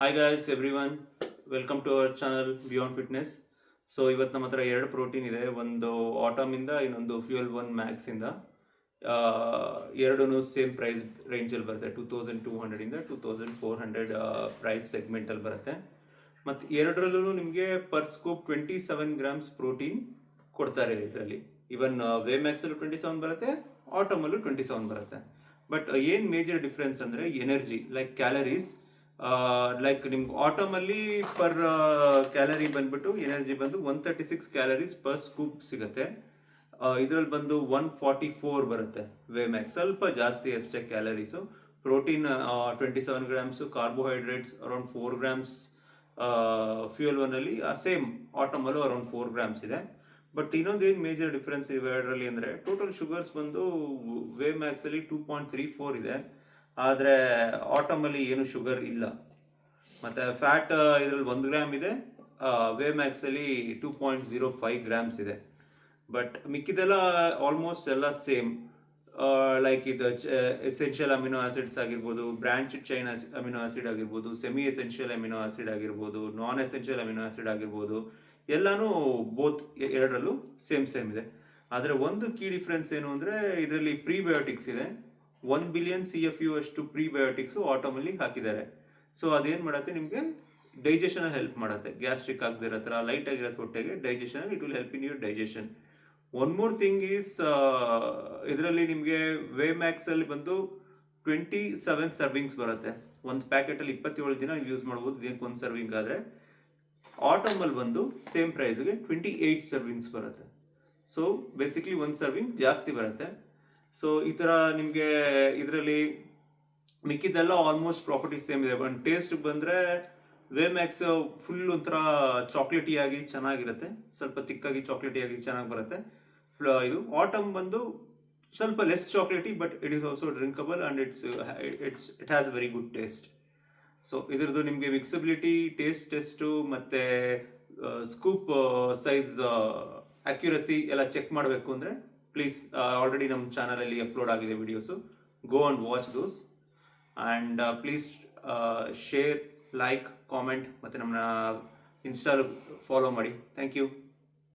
Hi guys everyone, welcome to our channel beyond fitness. So ಇವತ್ತು ನಮ್ಮ ಹತ್ರ ಎರಡು ಪ್ರೋಟೀನ್ ಇದೆ, ಒಂದು ಆಟಮಿಂದ, ಇನ್ನೊಂದು ಫ್ಯೂಯಲ್ ಒನ್ ಮ್ಯಾಕ್ಸಿಂದ. ಎರಡೂ ಸೇಮ್ ಪ್ರೈಸ್ ರೇಂಜಲ್ಲಿ ಬರುತ್ತೆ. 2200 2400 ಪ್ರೈಸ್ ಸೆಗ್ಮೆಂಟಲ್ಲಿ ಬರುತ್ತೆ. ಮತ್ತು ಎರಡರಲ್ಲೂ ನಿಮಗೆ ಪರ್ ಸ್ಕೂಪ್ 27 ಗ್ರಾಮ್ಸ್ ಪ್ರೋಟೀನ್ ಕೊಡ್ತಾರೆ ಇದರಲ್ಲಿ. ಇವನ್ ವೇ ಮ್ಯಾಕ್ಸಲ್ಲೂ 27 ಬರುತ್ತೆ, ಆಟಮಲ್ಲೂ 27 ಬರುತ್ತೆ. ಬಟ್ ಏನು ಮೇಜರ್ ಡಿಫ್ರೆನ್ಸ್ ಅಂದರೆ ಎನರ್ಜಿ, ಲೈಕ್ ಕ್ಯಾಲರೀಸ್. ಲೈಕ್ ನಿಮ್ಗೆ ಆಟಮ್ ಅಲ್ಲಿ ಪರ್ ಕ್ಯಾಲರಿ ಬಂದ್ಬಿಟ್ಟು ಎನರ್ಜಿ ಬಂದು 136 ಕ್ಯಾಲರೀಸ್ ಪರ್ ಸ್ಕೂಪ್ ಸಿಗುತ್ತೆ. ಇದರಲ್ಲಿ ಬಂದು 144 ಬರುತ್ತೆ. ವೇ ಮ್ಯಾಕ್ಸ್ ಸ್ವಲ್ಪ ಜಾಸ್ತಿ ಅಷ್ಟೇ calories. Protein 27 grams, carbohydrates around 4 grams. Fuel one ಅಲ್ಲಿ ಸೇಮ್ ಆಟಮಲ್ಲೂ ಅರೌಂಡ್ 4 ಗ್ರಾಮ್ಸ್ ಇದೆ. ಬಟ್ ಇನ್ನೊಂದು ಏನು ಮೇಜರ್ ಡಿಫ್ರೆನ್ಸ್ ಇವೆರಡರಲ್ಲಿ ಅಂದರೆ ಟೋಟಲ್ ಶುಗರ್ಸ್ ಬಂದು ವೇ ಮ್ಯಾಕ್ಸಲ್ಲಿ 2.34 ಇದೆ, ಆದರೆ ಆಟಮಲ್ಲಿ ಏನು ಶುಗರ್ ಇಲ್ಲ. ಮತ್ತು ಫ್ಯಾಟ್ ಇದರಲ್ಲಿ 1 ಗ್ರಾಮ್ ಇದೆ, ವೇ ಮ್ಯಾಕ್ಸಲ್ಲಿ 2.05 ಗ್ರಾಮ್ಸ್ ಇದೆ. ಬಟ್ ಮಿಕ್ಕಿದೆಲ್ಲ ಆಲ್ಮೋಸ್ಟ್ ಎಲ್ಲ ಸೇಮ್. ಲೈಕ್ ಇದು ಎಸೆನ್ಷಿಯಲ್ ಅಮಿನೋ ಆಸಿಡ್ಸ್ ಆಗಿರ್ಬೋದು, ಬ್ರಾಂಚ್ ಚೈನ್ ಅಮಿನೋ ಆಸಿಡ್ ಆಗಿರ್ಬೋದು, ಸೆಮಿ ಎಸೆನ್ಷಿಯಲ್ ಅಮಿನೋ ಆಸಿಡ್ ಆಗಿರ್ಬೋದು, ನಾನ್ ಎಸೆನ್ಷಿಯಲ್ ಅಮಿನೋ ಆಸಿಡ್ ಆಗಿರ್ಬೋದು, ಎಲ್ಲನೂ ಬೋತ್ ಎರಡರಲ್ಲೂ ಸೇಮ್ ಇದೆ. ಆದರೆ ಒಂದು ಕೀ ಡಿಫ್ರೆನ್ಸ್ ಏನು ಅಂದರೆ ಇದರಲ್ಲಿ ಪ್ರೀಬಯೋಟಿಕ್ಸ್ ಇದೆ. 1 ಬಿಲಿಯನ್ CFU ಅಷ್ಟು ಪ್ರೀಬಯೋಟಿಕ್ಸು ಆಟಮಲ್ಲಿ ಹಾಕಿದ್ದಾರೆ. ಸೊ ಅದೇನು ಮಾಡುತ್ತೆ, ನಿಮಗೆ ಡೈಜೆಷನ್ ಹೆಲ್ಪ್ ಮಾಡುತ್ತೆ. ಗ್ಯಾಸ್ಟ್ರಿಕ್ ಆಗದಿರೋ ಥರ ಲೈಟ್ ಆಗಿರೋ ಹೊಟ್ಟೆಗೆ digestion, it will help in your digestion. One more thing is, ಇದರಲ್ಲಿ ನಿಮಗೆ ವೇ ಮ್ಯಾಕ್ಸಲ್ಲಿ ಬಂದು 27 ಸರ್ವಿಂಗ್ಸ್ ಬರುತ್ತೆ. ಒಂದು ಪ್ಯಾಕೆಟಲ್ಲಿ 27 ದಿನ ಯೂಸ್ ಮಾಡ್ಬೋದು, ಇದಕ್ಕೆ ಒಂದು ಸರ್ವಿಂಗ್. ಆದರೆ ಆಟಮಲ್ಲಿ ಬಂದು ಸೇಮ್ ಪ್ರೈಸ್ಗೆ 28 ಸರ್ವಿಂಗ್ಸ್ ಬರುತ್ತೆ. ಸೊ ಬೇಸಿಕ್ಲಿ ಒಂದು ಸರ್ವಿಂಗ್ ಜಾಸ್ತಿ ಬರುತ್ತೆ. ಸೊ ಈ ಥರ ನಿಮಗೆ ಇದರಲ್ಲಿ ಮಿಕ್ಕಿದ್ದೆಲ್ಲ ಆಲ್ಮೋಸ್ಟ್ ಪ್ರಾಪರ್ಟೀಸ್ ಸೇಮ್ ಇದೆ. ಬಟ್ ಟೇಸ್ಟ್ ಬಂದರೆ ವೇ ಮ್ಯಾಕ್ಸ್ ಫುಲ್ ಒಂಥರ ಚಾಕ್ಲೇಟಿಯಾಗಿ ಚೆನ್ನಾಗಿರುತ್ತೆ, ಸ್ವಲ್ಪ ತಿಕ್ಕಾಗಿ ಚಾಕ್ಲೇಟಿಯಾಗಿ ಚೆನ್ನಾಗಿ ಬರುತ್ತೆ. ಇದು ಆಟಮ್ ಬಂದು ಸ್ವಲ್ಪ less chocolatey, but it is also drinkable and it has very good taste. So ಇದ್ರದ್ದು ನಿಮಗೆ ಮಿಕ್ಸಬಿಲಿಟಿ, ಟೆಸ್ಟು ಮತ್ತು ಸ್ಕೂಪ್ ಸೈಜ್ ಅಕ್ಯುರಸಿ ಎಲ್ಲ ಚೆಕ್ ಮಾಡಬೇಕು ಅಂದರೆ ಪ್ಲೀಸ್, ಆಲ್ರೆಡಿ ನಮ್ಮ ಚಾನಲಲ್ಲಿ ಅಪ್ಲೋಡ್ ಆಗಿದೆ videos. Go and watch those. And please share, like, comment ಮತ್ತು ನಮ್ಮನ್ನ ಇನ್ಸ್ಟಾಲ್ ಫಾಲೋ ಮಾಡಿ. Thank you.